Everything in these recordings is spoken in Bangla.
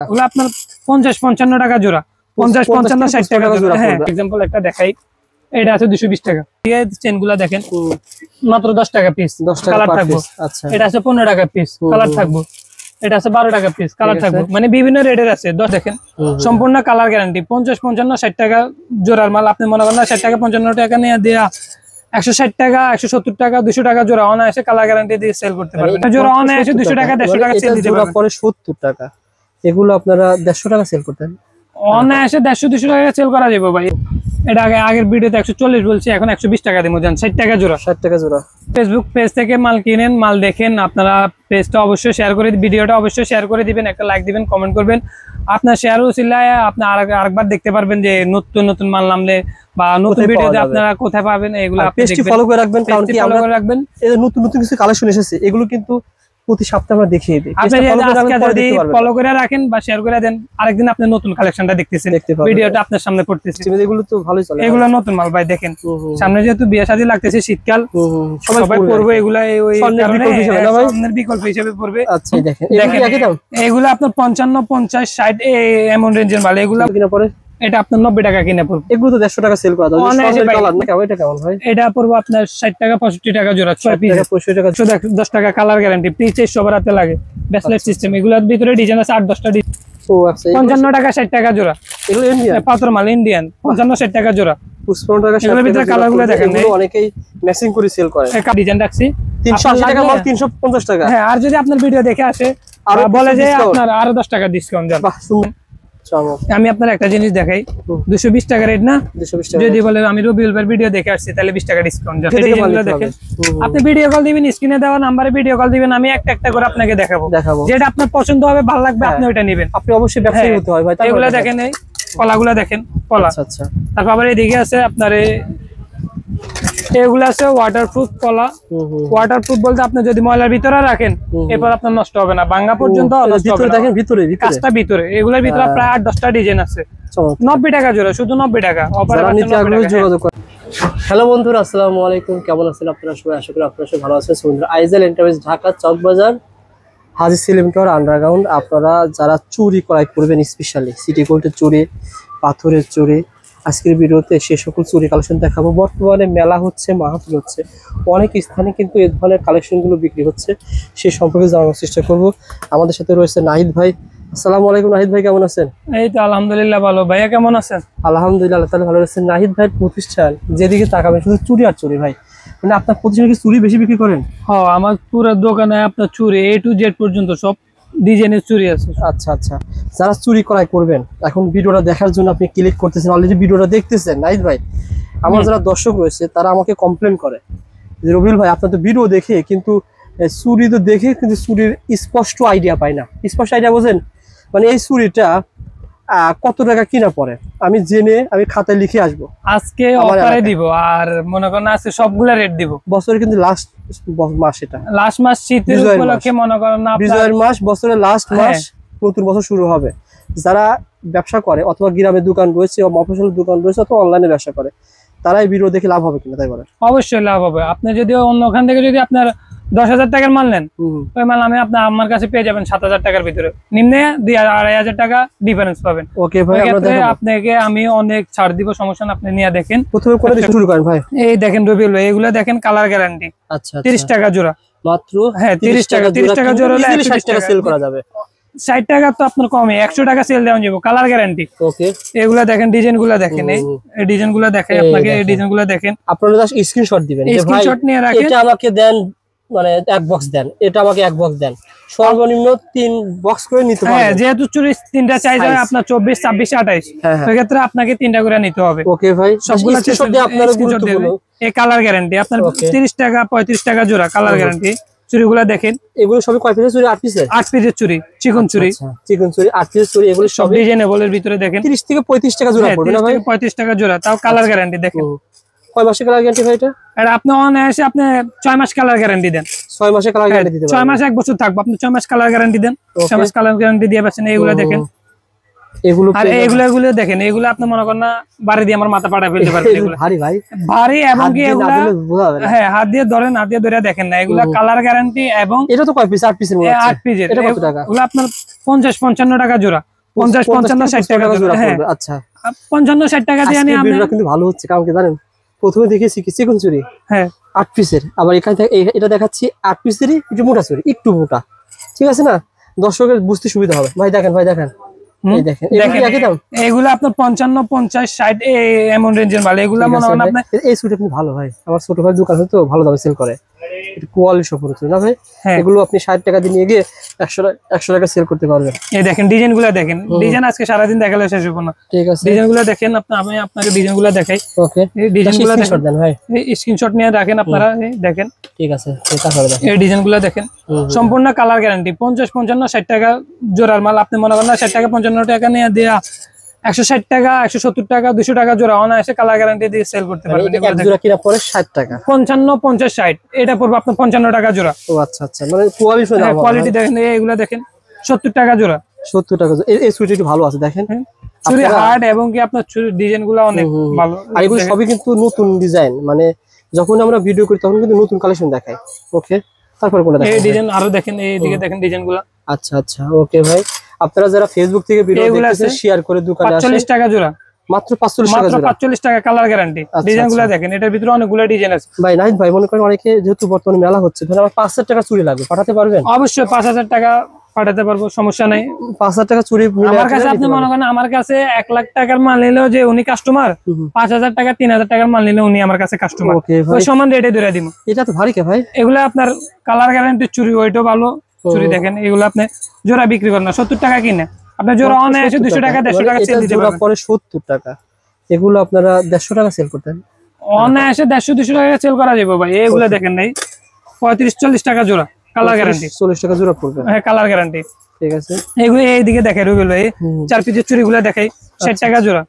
ওগুলো আপনার 50-55 টাকা জোড়া, 50-55-60 টাকা জোড়া। হ্যাঁ, এক্সাম্পল একটা দেখাই, এটা আছে 220 টাকা। এই চেনগুলো দেখেন মাত্র 10 টাকা পিস, কালার থাকবো। আচ্ছা, এটা আছে 15 টাকা পিস, কালার থাকবো। এটা আছে 12 টাকা পিস, কালার থাকবো। মানে বিভিন্ন রেটের আছে। 10 দেখেন সম্পূর্ণ কালার গ্যারান্টি। 50-55-60 টাকা জোড়ার মাল আপনি মনে করেন না 60 টাকা 55 টাকা নিয়ে দেয়া 160 টাকা 170 টাকা 200 টাকা জোড়া অনায়াসে কালার গ্যারান্টি দিয়ে সেল করতে পারবেন। জোড়া অনায়াসে 200 টাকা 150 টাকা সেল দিতে পারবেন। পরে 70 টাকা, এগুলো আপনারা 150 টাকা সেল করতেন। অনায়াসে 150-200 টাকা সেল করা যাবে ভাই। এটা আগের ভিডিওতে 140 বলছি, এখন 120 টাকা দিব। জান 60 টাকা জোড়া, 60 টাকা জোড়া। ফেসবুক পেজ থেকে মাল কিনেন, মাল দেখেন। আপনারা পেজটা অবশ্যই শেয়ার করে, ভিডিওটা অবশ্যই শেয়ার করে দিবেন, একটা লাইক দিবেন, কমেন্ট করবেন। আপনার শেয়ার উছিলায় আপনি আরেকবার দেখতে পারবেন যে নতুন নতুন মাল নামলে বা নতুন ভিডিওতে আপনারা কোথায় পাবেন এগুলো আপনি পেজটি ফলো করে রাখবেন। কারণ কি আমরা রাখবেন এই নতুন নতুন কিছু কালেকশন এসেছে, এগুলো কিন্তু প্রতি সপ্তাহে আমরা দেখিয়ে দিই। আপনি যদি ফলো করে রাখেন বা শেয়ার করে দেন, আরেকদিন আপনি নতুন কালেকশনটা দেখতেছেন, ভিডিওটা আপনার সামনে পড়তেছে। এগুলো তো ভালোই চলে, এগুলো নতুন মাল ভাই। দেখেন সামনে যেহেতু বিয়ে শাদী লাগতেছে, শীতকাল, সবাই পরবে এগুলা, ওই কারণে বিকল্প হিসেবে পড়বে। আচ্ছা, দেখেন এগুলো আপনার 55-50-60 এমন রেঞ্জের মাল। এগুলো কিনা পড়ে এটা আপনার 90 টাকা কিনে পড়বে। এগুলো তো 150 টাকা সেল করা যায়। এটা কেমন ভাই? এটা পড়বে আপনার 60 টাকা 65 টাকা জোড়া, 6 পিস 65 টাকা। 10 টাকা কালার গ্যারান্টি, প্রিচেজ সবার হাতে লাগে, ব্যাসলেট সিস্টেম। এগুলোর ভিতরে ডিজাইন আছে 8-10টা ডিজাইন। ও আচ্ছা, 55 টাকা 60 টাকা জোড়া। এগুলো ইন্ডিয়ান পাথর মাল, ইন্ডিয়ান 55-60 টাকা জোড়া। 55 টাকা। এগুলোর ভিতরে কালারগুলো দেখেন, অনেকেই ম্যাচিং করে সেল করে। একটা ডিজাইন রাখছি 380 টাকা মাল 350 টাকা। হ্যাঁ, আর যদি আপনার ভিডিও দেখে আসে আর বলে যে আপনার আরো 10 টাকা ডিসকাউন্ট দেন। বাহ, শুনুন আমি আপনার একটা জিনিস দেখাই, 220 টাকা রেট না, 220 টাকা। যদি বলে আমি রবিউল ভাই ভিডিও দেখে আসছি, তাহলে 20 টাকা ডিসকাউন্ট যাবে। দেখেন আপনি ভিডিও কল দিবেন, স্ক্রিনে দেওয়া নাম্বারে ভিডিও কল দিবেন, আমি একটা একটা করে আপনাকে দেখাবো। যেটা আপনার পছন্দ হবে, ভালো লাগবে, আপনি ওইটা নেবেন। আপনি অবশ্যই ব্যবসায়ী হতে হয় ভাই। এগুলা দেখেন, এই কলাগুলা দেখেন, কলা। আচ্ছা, তারপর আবার এইদিকে আছে আপনার এগুলো আছে ওয়াটারপ্রুফ কলা। ওয়াটারপ্রুফ বলতে আপনি যদি ময়লার ভিতরে রাখেন এরপর আপনার নষ্ট হবে না, ভাঙা পর্যন্ত নষ্ট হবে না। দেখেন ভিতরে কাজটা ভিতরে, এগুলোর ভিতরে প্রায় 8-10টা ডিজাইন আছে। 90 টাকা জোড়া, শুধু 90 টাকা। হ্যালো বন্ধুরা, আসসালামু আলাইকুম। কেমন আছেন আপনারা সবাই? আশা করি আপনারা সবাই ভালো আছেন। বন্ধুরা, আইজেল এন্টারপ্রাইজ ঢাকা চকবাজার হাজী সেলিম টাওয়ার আন্ডারগ্রাউন্ড। আপনারা যারা চুরি ক্রয় করবেন, স্পেশালি সিটি গোল্ডের চুরি, পাথরের চুরি, আজকের ভিডিওতে সে সকল চুরি কালেকশন দেখাবো। বর্তমানে মেলা হচ্ছে, মাহফিল হচ্ছে, অনেক স্থানে কিন্তু এই ধরনের কালেকশনগুলো বিক্রি হচ্ছে, সে সম্পর্কে জানার চেষ্টা করব। আমাদের সাথে রয়েছে নাহিদ ভাই। আসসালামু আলাইকুম নাহিদ ভাই, কেমন আছেন? এই তো আলহামদুলিল্লাহ ভালো। ভাইয়া কেমন আছেন? আলহামদুলিল্লাহ, তাহলে ভালো আছেন। নাহিদ ভাই প্রতিষ্ঠান যেদিকে তাকাবেন শুধু চুরি আর চুরি। ভাই মানে আপনার প্রতিষ্ঠানে কি চুরি বেশি বিক্রি করেন? হ্যাঁ, আমার পুরো দোকানে আপনার চুরি A to Z পর্যন্ত সব ডিজাইনের চুরি আছে। আচ্ছা আচ্ছা, যারা চুরি ক্রয় করবেন এখন ভিডিওটা দেখার জন্য আপনি ক্লিক করতেছেন, অলরেডি ভিডিওটা দেখতেছেন। নাহিদ ভাই, আমার যারা দর্শক রয়েছে তারা আমাকে কমপ্লেন করে যে রবিউল ভাই আপনার তো ভিডিও দেখে কিন্তু চুরি তো দেখে কিন্তু চুরির স্পষ্ট আইডিয়া পাই না। স্পষ্ট আইডিয়া বোঝেন মানে এই চুরিটা কত টাকা কিনা পড়ে আমি জেনে আমি খাতায় লিখে আসবো। আজকে অফারে দিব, আর মনে করেন আজকে সবগুলা রেট দিব। বছরের কিন্তু লাস্ট মাস, এটা লাস্ট মাস শীতের উপলক্ষে মনে করেন না, বিজয়ের মাস, বছরের লাস্ট মাস, নতুন বছর শুরু হবে। যারা ব্যবসা করে অথবা গ্রামের দোকান রয়েছে, মফস্বলের দোকান রয়েছে, অথবা অনলাইনে ব্যবসা করে, তারা এই ভিডিও দেখে লাভ হবে কিনা তাই বলে? অবশ্যই লাভ হবে। আপনি যদি অন্য ওখান থেকে যদি আপনার 10,000 টাকার মাল নেন, ওই মাল আমি আমার কাছে পেয়ে যাবেন 7,000 টাকার ভিতরে, নিম্নে 2,500 টাকা ডিফারেন্স পাবেন। ওকে ভাই, আপনাকে আমি অনেক ছাড় দিব, সমস্যা না। আপনি নিয়ে দেখেন, প্রথমে করে শুরু করেন ভাই। এই দেখেন রবিউল ভাই, এগুলো দেখেন কালার গ্যারান্টি। আচ্ছা, 30 টাকা জোড়া মাত্র। হ্যাঁ, 30 টাকা জোড়া হলে 60 টাকা সেল করা যাবে। 60 টাকা তো আপনার কমে, 100 টাকা সেল দেওয়া যাবে, কালার গ্যারান্টি। ওকে, এগুলা দেখেন, ডিজাইন গুলা দেখেন, এই ডিজাইন গুলা দেখেন আপনাকে, এই ডিজাইন গুলা দেখেন। আপনারা জাস্ট স্ক্রিনশট দিবেন, স্ক্রিনশট নিয়ে রাখেন। এটা আমাকে দেন, মানে এক বক্স দেন, এটা আমাকে এক বক্স দেন, সর্বনিম্ন 3 বক্স করে নিতে পারবেন। হ্যাঁ, যেহেতু চুরি 3টা চাই যায় আপনার 24, 26, 28, সেই ক্ষেত্রে আপনাকে 3টা করে নিতে হবে। ওকে ভাই, সবগুলো স্ক্রিনশট দিয়ে আপনারা গুরুত্বপূর্ণ এই কালার গ্যারান্টি আপনার 30 টাকা 35 টাকা জোড়া কালার গ্যারান্টি। চুরিগুলা দেখেন, এগুলো সবই কয় পিসের চুরি? 8 পিসের। 8 পিসের চুরি, চিকন চুরি, চিকন চুরি 8 পিসের চুরি। এগুলো সব ডিজাইনেবলের ভিতরে দেখেন। 30 থেকে 35 টাকা জোড়া পড়বে না ভাই? 35 টাকা জোড়া, তাও কালার গ্যারান্টি দেখেন। কয় মাসের কালার গ্যারান্টি ভাই এটা? এটা আপনি অনায়াসে আপনি 6 মাস কালার গ্যারান্টি দেন। 6 মাসের কালার গ্যারান্টি দিতে পারবেন। 6 মাস 1 বছর থাকবে, আপনি 6 মাস কালার গ্যারান্টি দেন। 6 মাস কালার গ্যারান্টি দিয়ে পাচ্ছেন। এইগুলা দেখেন, এগুলো আর এগুলো দেখেন, এগুলো আপনি মনে করেন না বাড়ি দিয়ে আমার মাথা পাড়া ফেলতে পারবেন। এগুলো ভারী ভাই, ভারী, এবং কি এগুলা হ্যাঁ হাত দিয়ে ধরেন, হাত দিয়ে ধরে দেখেন না, এগুলা কালার গ্যারান্টি। এবং এটা তো কয় পিস? 8 পিসের মধ্যে 8 পিসের। এটা কত টাকা? এগুলো আপনার 50-55 টাকা জোড়া, 50-55-60 টাকা জোড়া। হ্যাঁ আচ্ছা, 55-60 টাকা দিয়ে আনি আমি। ভিডিওটা কিন্তু ভালো হচ্ছে, কারণ কি জানেন, প্রথমে দেখেছি কি চিকন চুড়ি, হ্যাঁ 8 পিসের, আবার এখানে এটা দেখাচ্ছি 8 পিসেরই একটু মোটা চুড়ি, একটু মোটা, ঠিক আছে না? দর্শকের বুঝতে সুবিধা হবে। ভাই দেখেন, ভাই দেখেন, এই দেখেন, একই দাম। এগুলো আপনার 55-50-60 এমন রেঞ্জের মাল। এগুলো মনে হয় আপনার এই চুড়ি আপনি ভালো ভাই, আমার ছোট ভাই দোকান তো ভালো দামে সেল করে, কোয়ালিটি সম্পূর্ণ চুড়ি না ভাই? এগুলো আপনি 60 টাকা দিয়ে নিয়ে গিয়ে 100 টাকা সেল করতে পারবেন। এই দেখেন ডিজাইন গুলা দেখেন, ডিজাইন আজকে সারাদিন দেখালে শেষ হবে না। ঠিক আছে, ডিজাইন গুলা দেখেন, আমি আপনাকে ডিজাইন গুলা দেখাই। ওকে, এই ডিজাইন গুলা স্ক্রিনশট দেন ভাই, এই স্ক্রিনশট নিয়ে রাখেন আপনারা। এই দেখেন, ঠিক আছে, তারপরে দেখেন এই ডিজাইন গুলা দেখেন, সম্পূর্ণ কালার গ্যারান্টি। 50-55-60 টাকা জোড়ার মাল। আপনি মনে করেন না 60 টাকা 55 টাকা নিয়ে দেয়া 160 টাকা 170 টাকা 200 টাকা জোড়া অনায়াসে কালার গ্যারান্টি দিয়ে সেল করতে পারবেন। এক জোড়া কিনা পড়ে 60 টাকা, 55-50-60 এটা পড়বে আপনার 55 টাকা জোড়া। ও আচ্ছা আচ্ছা, মানে কোয়ালিটি দেখেন, এইগুলা দেখেন 70 টাকা জোড়া। 70 টাকা জোড়া। এই সুইট একটু ভালো আছে দেখেন, চুরি হার্ড, এবং কি আপনার ডিজাইন গুলো অনেক ভালো। আর এগুলো সবই কিন্তু নতুন ডিজাইন, মানে যখন আমরা ভিডিও করি তখন কিন্তু নতুন কালেকশন দেখাই। ওকে, তারপর কোনটা দেখেন? এই ডিজাইন আরো দেখেন, এইদিকে দেখেন ডিজাইন গুলো। আচ্ছা আচ্ছা, ওকে ভাই, আপনারা যারা ফেসবুক থেকে ভিডিও দেখতেছেন শেয়ার করে দোকানে আসেন। 45 টাকা জোড়া, মাত্র 45 টাকা জোড়া। 45 টাকা কালার গ্যারান্টি। ডিজাইন গুলো দেখেন, এটার ভিতরে অনেকগুলো ডিজাইন আছে। ভাই নাহিদ ভাই, মনে করেন অনেকে যেহেতু বর্তমানে মেলা হচ্ছে, ধরেন আমার 5000 টাকা চুড়ি লাগবে, পাঠাতে পারবেন? অবশ্যই 5000 টাকা পাঠাতে পারবো, সমস্যা নাই। 5000 টাকা চুড়ি আমার কাছে আপনি মনে করেন, আমার কাছে 1 লাখ টাকার মাল নিলেও যে উনি কাস্টমার, 5000 টাকা 3000 টাকার মাল নিলে উনি আমার কাছে কাস্টমার। ওই সমান রেটে ধরে দিব। এটা তো ভারী কে ভাই? এগুলো আপনার কালার গ্যারান্টি, চুরি ওইটাও ভালো। চুরি দেখেন, এগুলো আপনি জোড়া বিক্রি করেন না, 70 টাকা কিনে আপনি জোড়া অনায়াসে 200 টাকা 150 টাকা সেল দিতে পারবেন। পরে 70 টাকা, এগুলো আপনারা 150 টাকা সেল করতেন অনায়াসে 150-200 টাকা সেল করা যাবে ভাই। এগুলো দেখেন নাই 35-40 টাকা জোড়া, কালার গ্যারান্টি। 40 টাকা জোড়া পড়বে, হ্যাঁ কালার গ্যারান্টি। ঠিক আছে, এগুলো এইদিকে দেখে রইল, এই 4 পিসের চুড়িগুলো দেখাই, 60 টাকা জোড়া,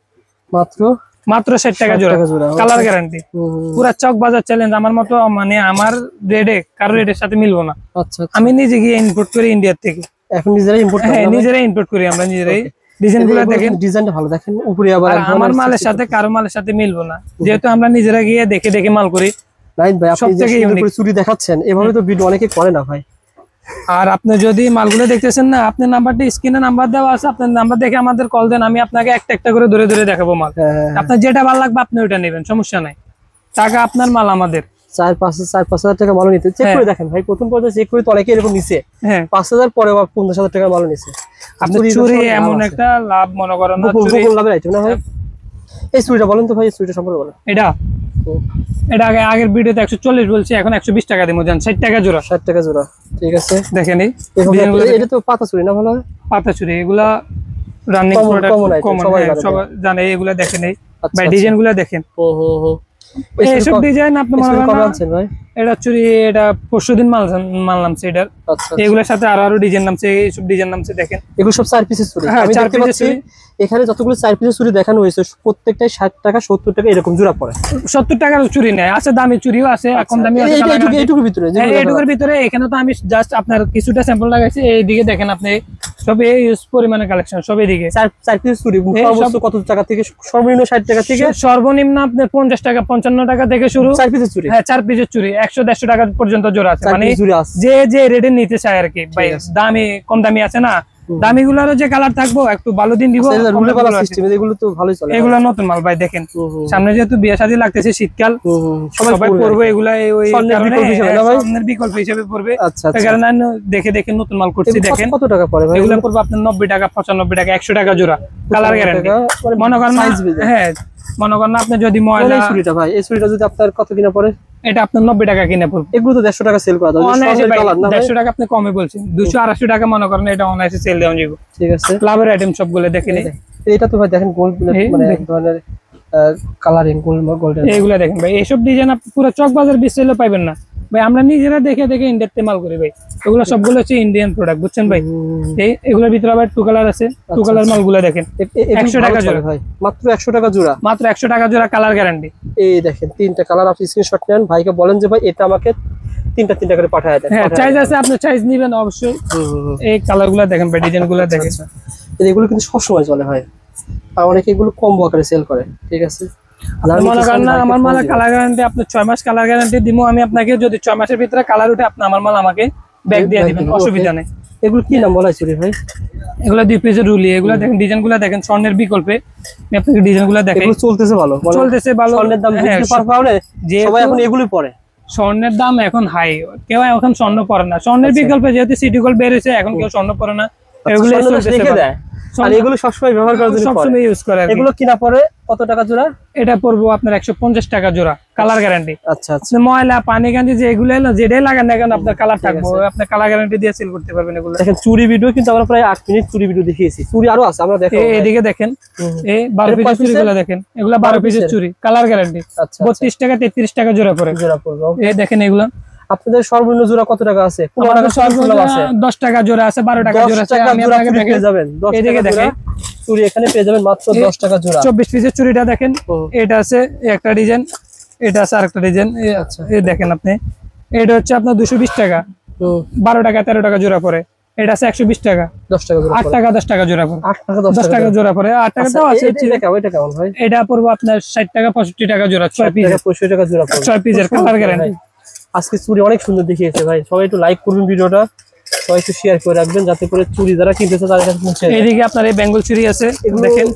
মাত্র 60 টাকা জোড়া, কালার গ্যারান্টি। পুরা চক বাজার চ্যালেঞ্জ। আমার মতো মানে আমার রেডে কারো রেডের সাথে মিলবো না। আচ্ছা, আমি নিজে গিয়ে ইম্পোর্ট করি ইন্ডিয়া থেকে। এখন নিজেরাই ইম্পোর্ট করেন? হ্যাঁ নিজেরাই ইম্পোর্ট করি আমরা নিজেরাই। ডিজাইনগুলো দেখেন, ডিজাইনটা ভালো দেখেন, উপরে আবার আমার মালের সাথে কারো মালের সাথে মিলবো না, যেহেতু আমরা নিজেরা গিয়ে দেখে দেখে মাল করি। নাইট ভাই, আপনি যে চুরি দেখাচ্ছেন, এভাবে তো ভিডিও অনেকে করে না ভাই। আর আপনি যদি মালগুলো দেখতেছেন না, আপনার নাম্বারটা স্ক্রিনে নাম্বার দেওয়া আছে, আপনার নাম্বার দেখে আমাদের কল দেন, আমি আপনাকে একটা একটা করে ধরে ধরে দেখাবো মাল। আপনার যেটা ভালো লাগবে আপনি ওইটা নেবেন, সমস্যা নাই। টাকা আপনার, মাল আমাদের। 4-5 হাজার টাকা মাল নিতে চেক করে দেখেন ভাই, প্রথম পর্যায়ে চেক করে তো অনেকে এরকম নিছে। হ্যাঁ 5000 পরে আবার 50,000 টাকা মাল নিছে। আপনি চুরি এমন একটা লাভ মনে করেন না, চুরি লাভের আইটেম না ভাই। এই চুরিটা বলেন তো ভাই, এই চুরিটা সম্পর্কে বলেন। এটা আগের ভিডিওতে 140 বলছি, এখন 120 টাকা দিমু জান। 60 টাকা জোড়া, 60 টাকা জোড়া, ঠিক আছে। দেখেন এটা তো পাতা চুরি না? ভালো পাতা চুরি, এগুলা রানিং প্রোডাক্ট, কমন, সবাই জানে। এগুলা দেখেন, এই ভাই ডিজাইন গুলা দেখেন। এইসব ডিজাইন আপনি মনে করেন ভাই, এটা চুরি, এটা পরশুদিন মাল নামছে এটার। এগুলোর সাথে আরো ডিজাইন নামছে, এইসব ডিজাইন নামছে দেখেন। এগুলো সব 4 পিসের চুরি। আমি দেখতে পাচ্ছি এখানে যতগুলো 4 পিসের চুরি দেখানো হয়েছে, প্রত্যেকটাই 60 টাকা 70 টাকা এরকম জোড়া পড়ে। 70 টাকার চুরি নেই, আছে দামি চুরিও আছে, কম দামি আছে। এইটুকুর ভিতরে, এইটুকুর ভিতরে। এখানে তো আমি জাস্ট আপনার কিছুটা স্যাম্পল লাগাইছি। এইদিকে দেখেন আপনি, সব এই ইউজ পরিমাণে কালেকশন, সব এইদিকে 4 পিসের চুরি। সর্বোচ্চ কত টাকা থেকে? সর্বনিম্ন 60 টাকা থেকে সর্বনিম্ন আপনার 50 টাকা 55 টাকা থেকে শুরু। 4 পিসের চুরি, হ্যাঁ 4 পিসের চুরি 100-150 টাকা পর্যন্ত জোড়া আছে। মানে যে রেটে নিতে চায় আর কি ভাই। দামি কম দামি আছে না, দামি গুলারও যে কালার থাকবো, একটু ভালো দিন দিব। এগুলো তো ভালোই চলে, এগুলো নতুন মাল ভাই। দেখেন সামনে যেহেতু বিয়ে শাদী লাগতেছে, শীতকাল, সবাই পরবে এগুলা, ওই কারণে বিকল্প হিসেবে পড়বে। এই কারণে দেখে দেখে নতুন মাল করছি। দেখেন কত টাকা পড়ে ভাই? এগুলো পড়বে আপনার 90 টাকা 95 টাকা 100 টাকা জোড়া, কালার গ্যারান্টি। মনে করেন হ্যাঁ, মনে করেন আপনি যদি ময়লা চুরিটা ভাই, এই চুরিটা যদি আপনার কত কিনা পড়ে? এটা আপনার 90 টাকা কিনে পড়বে। এগুলো তো 150 টাকা সেল করা যায়। 150 টাকা আপনি কমে বলছেন, 200-250 টাকা মনে করেন, এটা অনায়াসে সেল দেওয়া যাবে। ঠিক আছে, ক্লাবের আইটেম সবগুলো দেখেন। এটা তো ভাই দেখেন গোল্ড, মানে এক ধরনের কালারিং গোল্ড। এইগুলা দেখেন ভাই, এইসব ডিজাইন আপনি পুরো চক বাজার বিচলে পাবেন না ভাই। আমরা নিজেরা দেখে দেখে ইন্ডিয়াতে মাল করি ভাই। এগুলো সবগুলো হচ্ছে ইন্ডিয়ান প্রোডাক্ট, বুঝছেন ভাই। এগুলোর ভিতরে আবার 2 কালার আছে, 2 কালার মালগুলো দেখেন। 100 টাকা জোড়া ভাই, মাত্র 100 টাকা জোড়া, মাত্র 100 টাকা জোড়া, কালার গ্যারান্টি। এই দেখেন 3টা কালার। আপনি স্ক্রিনশট নেন, ভাইকে বলেন যে ভাই এটা আমাকে তিনটা তিনটা করে পাঠায় দেন। হ্যাঁ চাইজ আছে, আপনি চাইজ নেবেন অবশ্যই। এই কালারগুলো দেখেন ভাই, ডিজাইনগুলো দেখেন, এগুলো কিন্তু সবসময় চলে হয়, আর অনেকে এগুলো কম্বো আকারে সেল করে। ঠিক আছে, মনে করেন না আমার মালের কালার গ্যারান্টি, আপনি 6 মাস কালার গ্যারান্টি দিব আমি আপনাকে। যদি 6 মাসের ভিতরে কালার উঠে আপনি আমার মাল আমাকে ব্যাক দিয়ে দিবেন, অসুবিধা নেই। এগুলো কি নাম বলা হয়েছে ভাই? এগুলো 2 পিসের রুলি। এগুলো দেখেন, ডিজাইনগুলো দেখেন স্বর্ণের বিকল্পে। আমি আপনাকে ডিজাইনগুলো দেখাই। এগুলো চলতেছে ভালো, চলতেছে ভালো। স্বর্ণের দাম যে সবাই এখন এগুলোই পরে। স্বর্ণের দাম এখন হাই, কেউ এখন স্বর্ণ পরে না। স্বর্ণের বিকল্পে যেহেতু সিটি গোল্ড বের হয়েছে, এখন কেউ স্বর্ণ পরে না। এগুলো রেখে দেয়, আর এগুলো সবসময় ব্যবহার করার জন্য সবসময় ইউজ করে। এগুলো কিনা পরে কত টাকা জোড়া? এটা পড়বো আপনার 150 টাকা জোড়া, কালার গ্যারান্টি। আচ্ছা আচ্ছা, ময়লা পানি গাঞ্জি যেগুলো এলো যেটাই লাগান না কেন আপনার কালার থাকবে, আপনি কালার গ্যারান্টি দিয়ে সেল করতে পারবেন। এগুলো দেখেন চুরি ভিডিও কিন্তু আমরা প্রায় 8 মিনিট চুরি ভিডিও দেখিয়েছি। চুরি আরো আছে, আমরা দেখো এদিকে দেখেন, এই 12 পিসের চুরিগুলো দেখেন, এগুলা 12 পিসের চুরি, কালার গ্যারান্টি। 32 টাকা 33 টাকা জোড়া পড়ে। এই দেখেন এগুলা। আপনাদের সর্বনিম্ন জোড়া কত টাকা আছে? 15 টাকা সর্বনিম্ন আছে, 10 টাকা জোড়া আছে, 12 টাকা জোড়া আছে। আমি আপনাকে পেয়ে যাবেন 10 টাকা জোড়া চুড়ি, এখানে পেয়ে যাবেন মাত্র 10 টাকা জোড়া। 24 পিসের চুড়িটা দেখেন, এটা আছে একটা ডিজাইন, এটা আছে আরেকটা ডিজাইন। আচ্ছা, এই দেখেন আপনি, এটা হচ্ছে আপনার 220 টাকা, 12 টাকা 13 টাকা জোড়া পড়ে। এটা আছে 120 টাকা, 10 টাকা জোড়া, 8 টাকা 10 টাকা জোড়া পড়ে, 8 টাকা 10 টাকা জোড়া পড়ে। 8 টাকা দাও আছে। এটা কেমন ভাই? এটা পড়বে আপনার 60 টাকা 65 টাকা জোড়া, 6 পিস 65 টাকা জোড়া পড়ে, 6 পিসের কালার গ্যারান্টি। আজকে চুড়ি অনেক সুন্দর দেখিয়েছে ভাই, সবাই একটু লাইক করবেন ভিডিওটা, সবাই একটু শেয়ার করে রাখবেন যাতে করে চুড়ি যারা কিনতেছে তাদের কাছে পৌঁছে যায়। এদিকে আপনার এই বেঙ্গল চুড়ি আছে, দেখেন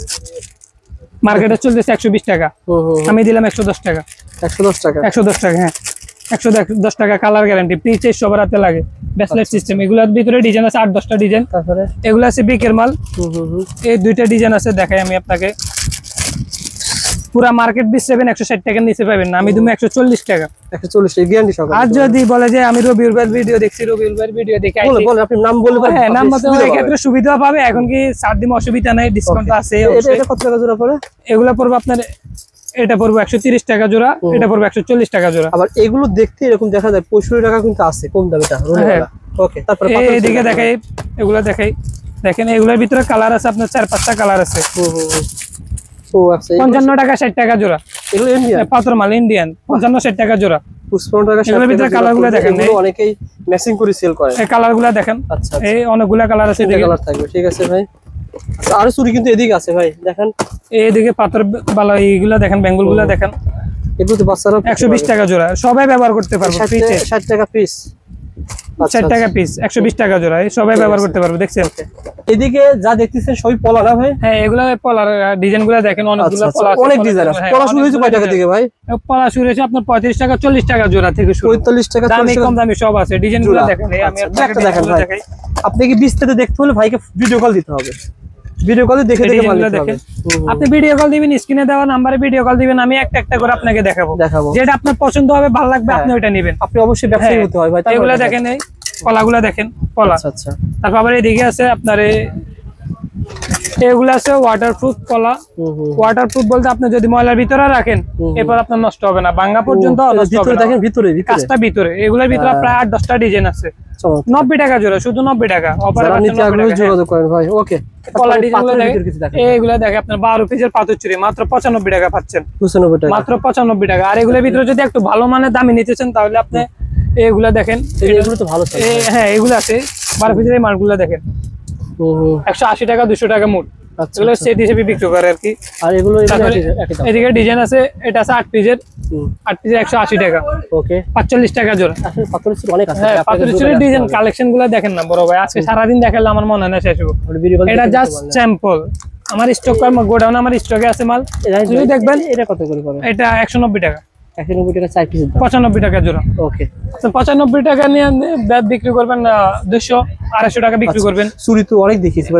মার্কেটে চলতেছে 120 টাকা, আমি দিলাম 110 টাকা। 110 টাকা, 110 টাকা, হ্যাঁ 110 টাকা, কালার গ্যারান্টি। প্রিচে সবার হাতে লাগে, ব্যাসলেট সিস্টেম। এগুলোর ভিতরে ডিজাইন আছে 8-10টা ডিজাইন। তারপরে এগুলো আছে বিকের মাল। এই 2টা ডিজাইন আছে, দেখাই আমি আপনাকে। পুরা মার্কেট 160 টাকার নিচে পাবেন না, আমি তুমি 140 টাকা। 140 টাকা গ্যারান্টি সহকারে। আর যদি বলে যে আমি রবিউল ভাইয়ের ভিডিও দেখছি, রবিউল ভাইয়ের ভিডিও দেখে আইছি, বলে আপনি নাম বললে, হ্যাঁ নাম বলতে এই ক্ষেত্রে সুবিধা পাবে। এখন কি 7 দিন অসুবিধা নাই, ডিসকাউন্ট আছে। এটা কত টাকা জোড়া পড়ে? এগুলো পড়বে আপনার, এটা পড়বে 130 টাকা জোড়া, এটা পড়বে 140 টাকা জোড়া। আবার এগুলো দেখতে এরকম দেখা যায় 65 টাকা কিন্তু আছে, কম দামেটা। ওকে, তারপর এইদিকে দেখাই, এগুলো দেখাই, দেখেন এগুলোর ভিতরে কালার আছে আপনার 4-5টা কালার আছে। 55 টাকা 60 টাকা জোড়া। এগুলো ইন্ডিয়ান পাথর মাল, ইন্ডিয়ান 55-60 টাকা জোড়া। 55 টাকা। এগুলোর ভিতরে কালারগুলো দেখেন, অনেকেই ম্যাচিং করে সেল করে। এই কালারগুলো দেখেন। আচ্ছা, এই অনেকগুলা কালার আছে, এই কালার থাকবে। ঠিক আছে ভাই। আচ্ছা, আর চুড়ি কিন্তু এদিকে আছে ভাই, দেখেন এইদিকে পাথর বালা এইগুলা দেখেন, বেঙ্গলগুলা দেখেন। এগুলো তো বাচ্চারা 120 টাকা জোড়া, সবাই ব্যবহার করতে পারবে। 60 টাকা পিস, 60 টাকা পিস, 120 টাকা জোড়া, এই সবাই ব্যবহার করতে পারবে। দেখছেন এদিকে যা দেখতেছেন সবই পলা না ভাই? হ্যাঁ, এগুলা পলার ডিজাইনগুলো দেখেন, অনেকগুলো পলা আছে, অনেক ডিজাইন আছে। পলা শুরু হয়েছে কয় টাকা থেকে ভাই? পলা শুরু হয়েছে আপনার 35 টাকা 40 টাকা জোড়া থেকে শুরু। 45 টাকা, দামি কম দামি সব আছে। ডিজাইনগুলো দেখেন, এই আমি আপনাকে দেখাই। আপনি কি বিস্তারিত দেখতে হলে ভাইকে ভিডিও কল দিতে হবে, ভিডিও কলে দেখে দেখে মাল নিতে হবে। আপনি ভিডিও কল দিবেন, স্ক্রিনে দেওয়া নাম্বারে ভিডিও কল দিবেন, আমি একটা একটা করে আপনাকে দেখাবো। যেটা আপনার পছন্দ হবে, ভালো লাগবে, আপনি ওইটা নেবেন। আপনি অবশ্যই ব্যবসায়ী হতে হয় ভাই। এগুলা দেখেন, এই কলাগুলা দেখেন, কলা। আচ্ছা, তারপর আবার এদিকে আছে আপনার এগুলা আছে ওয়াটারপ্রুফ কলা। ওয়াটারপ্রুফ বলতে আপনি যদি ময়লার ভিতরে রাখেন, এরপর আপনার নষ্ট হবে না, ভাঙা পর্যন্ত নষ্ট হবে না। দেখেন ভিতরে, কাজটা ভিতরে। এগুলোর ভিতরে প্রায় 8-10টা ডিজাইন আছে। 90 টাকা জোড়া, শুধু 90 টাকা। যোগাযোগ করেন ভাই। ওকে, কলা ডিজাইনগুলো দেখেন, এইগুলা দেখেন আপনার 12 পিসের পাথর চুড়ি মাত্র 95 টাকা পাচ্ছেন। 95 টাকা, মাত্র 95 টাকা। আর এগুলোর ভিতরে যদি একটু ভালো মানের দামি নিতে চান, তাহলে আপনি এগুলা দেখেন, এগুলো তো ভালো। হ্যাঁ, এগুলো আছে 12 পিসের এই মালগুলো দেখেন, 180 টাকা 200 টাকা মোট। এগুলো সেট হিসেবে বিক্রি করে আর কি। আর এগুলো এদিকে ডিজাইন আছে, এটা আছে 8 পিসের, 8 পিসের 180 টাকা। ওকে, 45 টাকা জোড়া। আসলে পাথরের চুড়ি অনেক আছে। হ্যাঁ, পাথরের চুড়ির ডিজাইন কালেকশনগুলো দেখেন না বড় ভাই, আজকে সারা দিন দেখালে আমার মনে হয় না শেষ হবে। এটা জাস্ট স্যাম্পল, আমার স্টক গোডাউনে আমার স্টকে আছে মাল, যদি দেখবেন। এটা কত করে পড়ে? এটা 190 টাকা। 190 টাকা 4 পিস, 95 টাকা জোড়া। ওকে, তো 95 টাকা নিয়ে ব্যাট বিক্রি করবেন, 200-250 টাকা বিক্রি করবেন। চুরি তো অনেক দেখিয়েছি,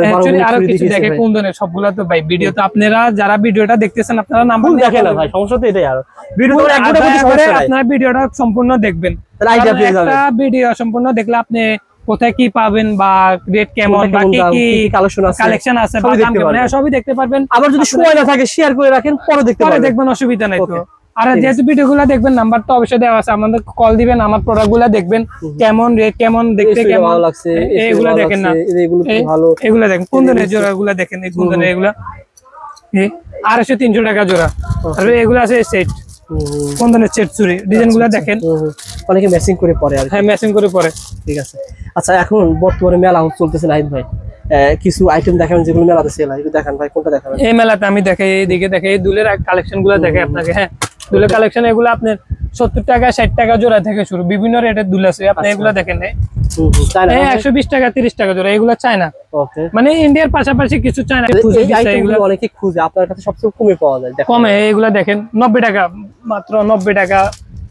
আরো কিছু দেখে কোন ধরনের সবগুলা তো ভাই ভিডিও তো আপনারা যারা ভিডিওটা দেখতেছেন আপনারা নাম্বার দেখেন না ভাই, সমস্যা তো এটাই। আর ভিডিও তো একবারে বুঝতে সমস্যা নাই, আপনারা ভিডিওটা সম্পূর্ণ দেখবেন, আইডিয়া পেয়ে যাবেন। একটা ভিডিও সম্পূর্ণ দেখলে আপনি কোথায় কি পাবেন, বা রেট কেমন, বা কি কালেকশন আছে, বা দাম কেমন, সবই দেখতে পারবেন। আবার যদি সময় না থাকে শেয়ার করে রাখেন, পরে দেখবেন, অসুবিধা নাই তো। আর যেহেতু ভিডিওগুলো দেখবেন, নাম্বার তো অবশ্যই দেওয়া আছে, আমাদের কল দিবেন, আমার প্রোডাক্টগুলো দেখবেন, কেমন রেট, কেমন দেখতে, কেমন লাগছে, এগুলো দেখেন না, এগুলো দেখেন কোন ধরনের জোড়াগুলো দেখেন, এই কোন ধরনের এগুলা 250-300 টাকা জোড়া। আর এগুলো আছে সেট, কোন ধরনের সেট চুড়ি, ডিজাইনগুলো দেখেন। অনেকে ম্যাচিং করে পরে আর হ্যাঁ ম্যাচিং করে পরে। ঠিক আছে। আচ্ছা এখন বর্তমানে মেলা চলতেছে নাহিদ ভাই, কিছু আইটেম দেখাবেন যেগুলো মেলাতে সেল হয়, একটু দেখান ভাই, কোনটা দেখাবেন? এই মেলাতে আমি দেখাই, এইদিকে দেখাই এই দুলের কালেকশন গুলো দেখাই আপনাকে। হ্যাঁ দুলের কালেকশন এগুলো আপনার 70 টাকা 60 টাকা জোড়া থেকে শুরু, বিভিন্ন রেটের দুল আছে। আপনি এগুলো দেখেন 120 টাকা 30 টাকা জোড়া, এগুলো চায়না। মানে ইন্ডিয়ার পাশাপাশি কিছু চায়না অনেকে খুঁজে, আপনার কাছে সবচেয়ে কমে পাওয়া যায়? কমে এগুলো দেখেন 90 টাকা, মাত্র 90 টাকা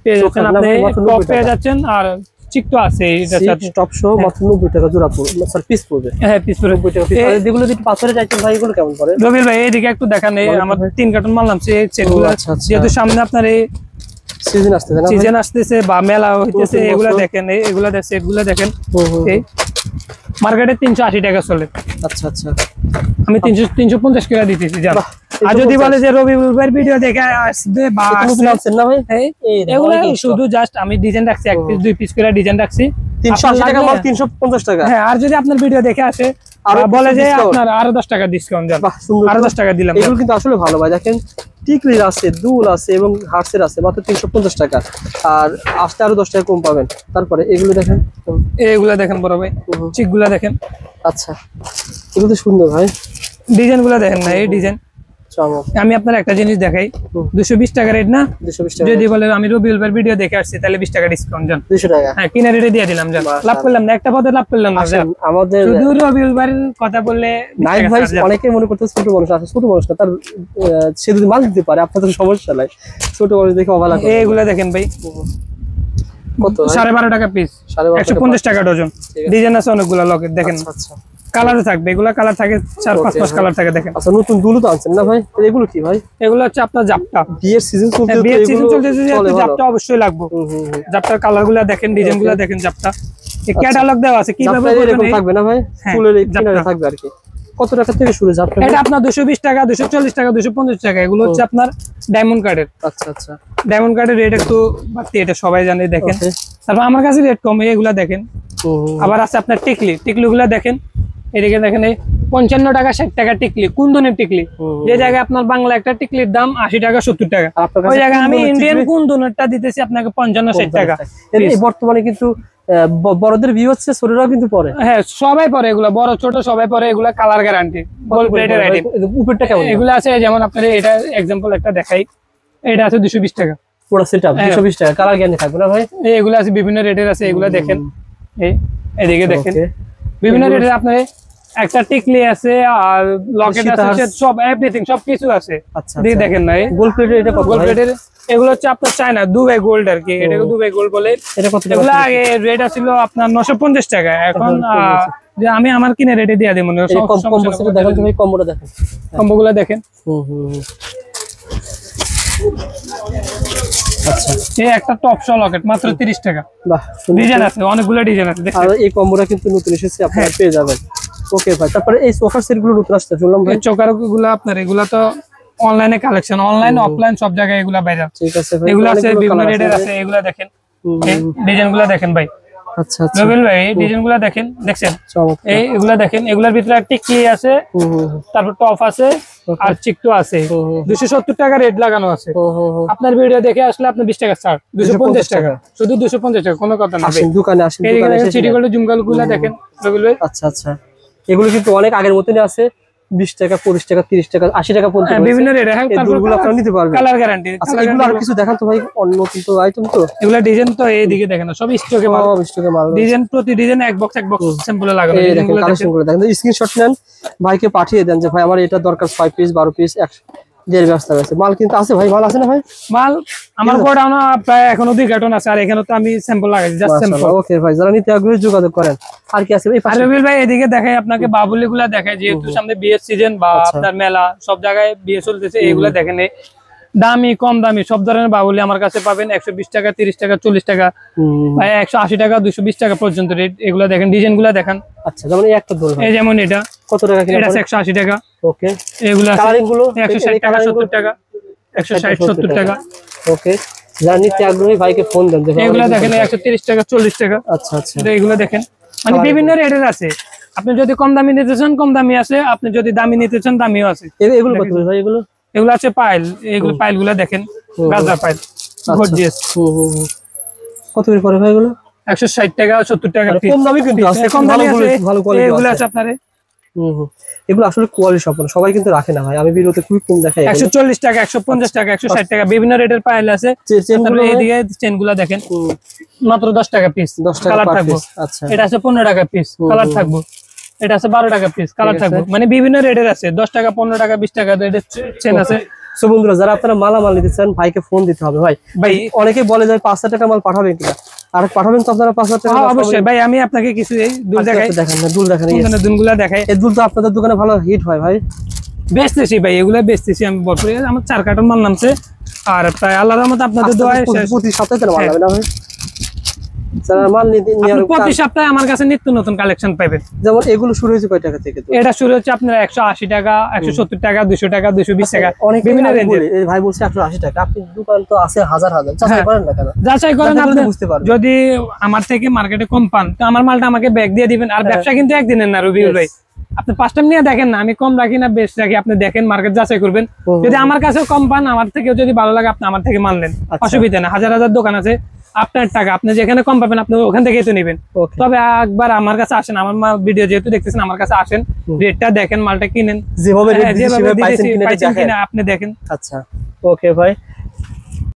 পেয়ে যাচ্ছেন আপনি, টপ পেয়ে যাচ্ছেন। আর চিক তো আছে, এটা টপ শো মাত্র 90 টাকা জোড়া পড়বে, সরি পিস পড়বে। হ্যাঁ পিস পড়বে 90 টাকা পিস। আর যেগুলো যদি পাথরের আইটেম ভাই এগুলো কেমন পড়ে? রবিল ভাই এইদিকে একটু দেখান, আমার 3 কার্টন মাল নামছে এই সেটগুলো। যেহেতু সামনে আপনার এই সিজন আসতেছে বা মেলা হইতেছে, এগুলা দেখেন, এগুলা সেটগুলো দেখেন। এই মার্কেটে 380 টাকা চলে। আচ্ছা আচ্ছা, আমি 350 টাকা দিতেছি জান। আর যদি বলে যে রবি ভাইয়ের ভিডিও দেখে আসবে বা আসছেন না ভাই, এগুলা শুধু জাস্ট আমি ডিজাইন রাখছি, 1 পিস 2 পিস করে ডিজাইন রাখছি, 380 টাকা মাল 350 টাকা। হ্যাঁ আর যদি আপনার ভিডিও দেখে আসে আর বলে যে আপনার আরো 10 টাকা ডিসকাউন্ট দেন, আরো 10 টাকা দিলাম। এগুলো কিন্তু আসলে ভালো ভাই, দেখেন টিকলির আছে, দুল আছে এবং হার্সের আছে, মাত্র 350 টাকা। আর আসতে আরো 10 টাকা কম পাবেন। তারপরে এগুলো দেখেন, এগুলা দেখেন বড় ভাই, চিকগুলা দেখেন। আচ্ছা এগুলো তো সুন্দর ভাই, ডিজাইন গুলা দেখেন না, এই ডিজাইন। আমি আপনার একটা জিনিস দেখাই, 220 টাকা রেট না, 220 টাকা। যদি বলে আমি রবিউল ভাইয়ের ভিডিও দেখে আসছি তাহলে 20 টাকা ডিসকাউন্ট জান, 200 টাকা। হ্যাঁ কিনা রেটে দিয়ে দিলাম জান, লাভ করলাম না, একটা পদে লাভ করলাম না জান। আমাদের শুধু রবিউল ভাইয়ের কথা বললে নাইট ভাই অনেকে মনে করতে ছোট মানুষ আছে, ছোট মানুষ না, তার সে যদি মাল দিতে পারে আপনাদের সমস্যা নাই, ছোট মানুষ দেখে অবাক লাগে। এইগুলা দেখেন ভাই কত? 12.5 টাকা পিস, 150 টাকা ডজন। ডিজাইন আছে অনেকগুলা লকেট দেখেন, আচ্ছা কালারে থাকবে, এগুলা কালার থাকে 4-5 কালার থাকে দেখেন। আচ্ছা নতুন দুলু তো আনছেন না ভাই, এগুলো কি ভাই? এগুলো হচ্ছে আপনার জাপটা, বিয়ের সিজন চলছে, বিয়ের সিজন চলতেছে, জাপটা অবশ্যই লাগবে। জাপটার কালারগুলো দেখেন, ডিজাইনগুলো দেখেন, জাপটা এই ক্যাটালগ দেওয়া আছে, কিভাবে এরকম থাকবে না ভাই, ফুলের এই কিনারে থাকবে আর কি। কত টাকা থেকে শুরু জাপটা? এটা আপনার 220 টাকা, 240 টাকা, 250 টাকা। এগুলো হচ্ছে আপনার ডায়মন্ড কার্ডের। আচ্ছা আচ্ছা, ডায়মন্ড কার্ডের রেট একটু বাড়তি, এটা সবাই জানে দেখেন। তারপর আমার কাছে রেট কম, এগুলা দেখেন। আবার আছে আপনার টিকলি, টিকলিগুলা দেখেন, এদিকে দেখেন এই 55 টাকা 60 টাকা টিকলি, কুন্দনের টিকলি। যে জায়গায় আপনার বাংলা একটা টিকলির দাম 80 টাকা 70 টাকা, ওই জায়গায় আমি ইন্ডিয়ান কুন্দনেরটা দিতেছি আপনাকে 55-60 টাকা। এই বর্তমানে কিন্তু বড়দের ভিউ হচ্ছে, ছোটরাও কিন্তু পরে। হ্যাঁ সবাই পরে, এগুলা বড় ছোট সবাই পরে। এগুলা কালার গ্যারান্টি, গোল্ড প্লেটের আইটেম। উপরটা কেমন? এগুলা আছে যেমন আপনার এটা এক্সাম্পল একটা দেখাই, এটা আছে 220 টাকা পুরো সেটআপ, 220 টাকা। কালার গ্যারান্টি থাকবে না ভাই? এগুলা আছে বিভিন্ন রেটের আছে, এগুলা দেখেন। এদিকে দেখেন বিভিন্ন রেটের আপনার একটা টিকলি আছে, আর লকেট আছে, সব এভরিথিং সবকিছু আছে। আচ্ছা দেখেন না, গোল্ড প্লেটের এটা কত? গোল্ড প্লেটের এগুলো হচ্ছে আপনার চায়না দুবাই গোল্ড আর কি, এটাকে দুবাই গোল্ড বলে। এটা কত টাকা? এগুলো আগে রেট ছিল আপনার 950 টাকা, এখন যে আমি আমার কিনে রেটে দিয়ে দিই। মনে হয় কম্বোটা দেখেন, তুমি কম্বোটা দেখেন, কম্বোগুলো দেখেন। আচ্ছা এই একটা টপ শো লকেট মাত্র 30 টাকা। বাহ, ডিজাইন আছে, অনেকগুলো ডিজাইন আছে দেখেন। আর এই কম্বোটা কিন্তু নতুন এসেছে, আপনারা পেয়ে যাবেন। ওকে ভাই, তারপরে এই সোফার সেট গুলো নতুন আসছে শুনলাম ভাই। চোকারগুলো আপনার এগুলা তো অনলাইনে কালেকশন, অনলাইন অফলাইন সব জায়গায় এগুলা বাইরে। ঠিক আছে ভাই, এগুলো আছে বিভিন্ন রেটের আছে, এগুলা দেখেন, ডিজাইনগুলো দেখেন ভাই। আচ্ছা আচ্ছা রবিল ভাই এই ডিজাইনগুলো দেখেন, দেখছেন? এই এগুলা দেখেন, এগুলার ভিতরে টিকলি আছে, তারপর টপ আছে, আর চিকটো আছে। 270 টাকা রেট লাগানো আছে। আপনার ভিডিও দেখে আসলে আপনি 20 টাকা ছাড়, 250 টাকা, শুধু 250 টাকা, কোনো কথা না। দোকানে আসেন, দোকানে এসে সিটি গোল্ড জুমকালগুলো দেখেন রবিল ভাই। আচ্ছা আচ্ছা, এগুলো কিন্তু অনেক আগের মতনই আছে, 20 টাকা 25 টাকা 30 টাকা 80 টাকা পর্যন্ত বিভিন্ন রেট। হ্যাঁ এগুলো আপনারা নিতে পারবেন, কালার গ্যারান্টি। আচ্ছা এগুলো আর কিছু দেখান তো ভাই, অন্য কিন্তু আইটেম তো এগুলা ডিজাইন তো এইদিকে দেখেন, সব স্টকে মাল, সব স্টকে মাল। ডিজাইন প্রতি ডিজাইন এক বক্স স্যাম্পলে লাগানো। এই দেখেন কালেকশনগুলো দেখেন, স্ক্রিনশট নেন, ভাইকে পাঠিয়ে দেন যে ভাই আমার এটা দরকার, 6 পিস 12 পিস এর ব্যবস্থা আছে। মাল কিন্তু আছে ভাই, মাল আছে না ভাই? মাল আমার গোডাউনে প্রায় এখনো 2 কার্টন আছে, আর এখানে তো আমি স্যাম্পল লাগাইছি, জাস্ট স্যাম্পল। ওকে ভাই, যারা নিতে আগ্রহী যোগাযোগ করেন। আর কি আছে ভাই? রবিল ভাই এদিকে দেখাই আপনাকে, বাবুলিগুলা দেখাই, যেহেতু সামনে বিয়ের সিজন বা আপনার মেলা, সব জায়গায় বিয়ে চলতেছে। এগুলা দেখেন, দামি কম দামি সব ধরনের বাবুলি আমার কাছে পাবেন। 120 টাকা 30 টাকা 40 টাকা ভাই, 180 টাকা 220 টাকা পর্যন্ত রেট। এগুলা দেখেন, ডিজাইন গুলা দেখেন। আচ্ছা যেমন এই একটা দোল, এই যেমন এটা কত টাকা কিনা? এটা 180 টাকা। ওকে, এগুলা কালারিং গুলো 160 টাকা 70 টাকা, 160 70 টাকা। ওকে, যারা নিতে আগ্রহী ভাইকে ফোন দেন। এগুলা দেখেন 130 টাকা 40 টাকা। আচ্ছা আচ্ছা, এগুলা দেখেন, মানে বিভিন্ন রেটের আছে। আপনি যদি কম দামি নিতে চান কম দামি আছে, আপনি যদি দামি নিতে চান দামিও আছে। এগুলো কত ভাই? এগুলো আছে পাইল, এগুলো পাইল গুলা দেখেন, গাজা পাইল, গর্জিয়াস। কত করে পড়ে ভাই এগুলো? 160 টাকা 70 টাকা পিস। কম দামি কিন্তু আছে, কম দামি আছে, ভালো কোয়ালিটি এগুলো আছে আপনার এগুলো আসলে কোয়ালিটি সম্পন্ন, সবাই কিন্তু রাখে না ভাই, আমি ভিডিওতে খুবই কম দেখাই। 140 টাকা 150 টাকা 160 টাকা বিভিন্ন রেটের পাইল আছে। চেনগুলো এইদিকে চেনগুলো দেখেন মাত্র 10 টাকা পিস, 10 টাকা কালার পার থাকবো। পিস। আচ্ছা, এটা আছে 15 টাকা পিস, কালার থাকবো। এটা আছে 12 টাকা পিস, কালার থাকবো। মানে বিভিন্ন রেটের আছে, 10 টাকা 15 টাকা 20 টাকা রেটের চেন আছে। সো বন্ধুরা, যারা আপনারা মালামাল নিতে চান ভাইকে ফোন দিতে হবে। ভাই অনেকেই বলে যায় 5,000 টাকা মাল পাঠাবেন কিনা, আর পাঠাবেন তো আপনারা 5,000 টাকা? অবশ্যই ভাই, আমি আপনাকে কিছু এই দুল দেখাই। দেখেন না, দুল দেখেন, দুলগুলা দেখাই। এই দুল তো আপনাদের দোকানে ভালো হিট হয় ভাই। বেচতেছি ভাই, এগুলা বেচতেছি আমি ভরপুর। আমার 4 কার্টন মাল নামছে, আর প্রায় আল্লাহর রহমতে আপনাদের দোয়ায় প্রতি সপ্তাহে তো মাল হবে না ভাই? মাল প্রতি সপ্তাহে আমার কাছে নিত্য নতুন কালেকশন পাবেন। যেমন এগুলো শুরু হয়েছে কয় টাকা থেকে? এটা শুরু হচ্ছে আপনার 180 টাকা 170 টাকা 200 টাকা 220 টাকা, বিভিন্ন রেঞ্জের। ভাই বলছে 180 টাকা, আপনি দোকান তো আছে হাজার হাজার, যাচাই করেন না কেন? যাচাই করেন, আপনি বুঝতে পারবেন। যদি আমার থেকে মার্কেটে কম পান তো আমার মালটা আমাকে ব্যাগ দিয়ে দিবেন। আর ব্যবসা কিন্তু একদিনের না রবিউল ভাই, আপনি ফার্স্ট টাইম নিয়ে দেখেন না আমি কম রাখি না বেশি রাখি, আপনি দেখেন মার্কেট যাচাই করবেন। যদি আমার কাছেও কম পান, আমার থেকেও যদি ভালো লাগে আপনি আমার থেকে মানলেন, অসুবিধা না। হাজার হাজার দোকান আছে, আপনার টাকা, আপনি যেখানে কম পাবেন আপনি ওখান থেকেই তো নেবেন। তবে একবার আমার কাছে আসেন, আমার ভিডিও যেহেতু দেখতেছেন আমার কাছে আসেন, রেটটা দেখেন, মালটা কিনেন, যেভাবে আপনি দেখেন। আচ্ছা, ওকে ভাই।